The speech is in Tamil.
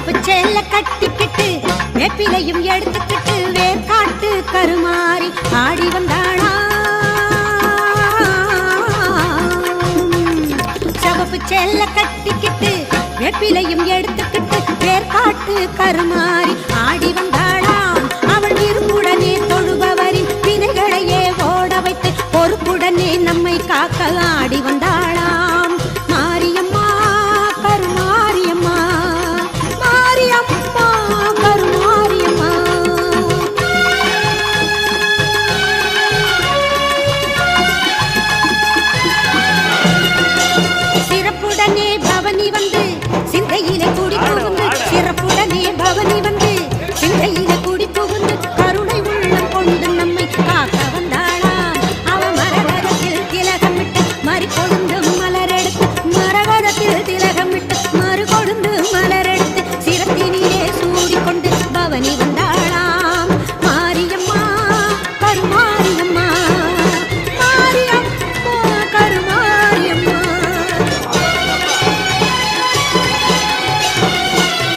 சிவப்பு சேல கட்டிக்கிட்டு வேப்பிலையும் எடுத்துக்கிட்டு வேர்காட்டு கருமாறி ஆடி வந்தாளா. சிவப்பு சேல கட்டிக்கிட்டு வேப்பிலையும் எடுத்துக்கிட்டு வேர்காட்டு கருமாறி ஆடி வந்தாளாம். அவள் விரும்புடனே தொழுபவரின் வினைகளையே ஓட வைத்து பொறுப்புடனே நம்மை காக்க ஆடி வந்தாளாம். மாரியம்மா கருமாரியம்மா, மாரியம்மா கருமாரியம்மா. சிறப்புடனே பவனி வந்து சிந்தையிலே கூடி புகுந்து, சிறப்புடனே பவனி வந்து சிந்தையிலே கூடி புகுந்து கருணை உள்ளம் கொண்டு நம்மை காக்க வந்தாளாம். அவ மரகதத்தில் திலகமிட்டு மறு கொழுந்து மலரெடுத்து, மரகதத்தில் திலகமிட்டு மறு கொழுந்து மலரெடுத்து சிரத்தினிலே சூடிக்கொண்டு பவனி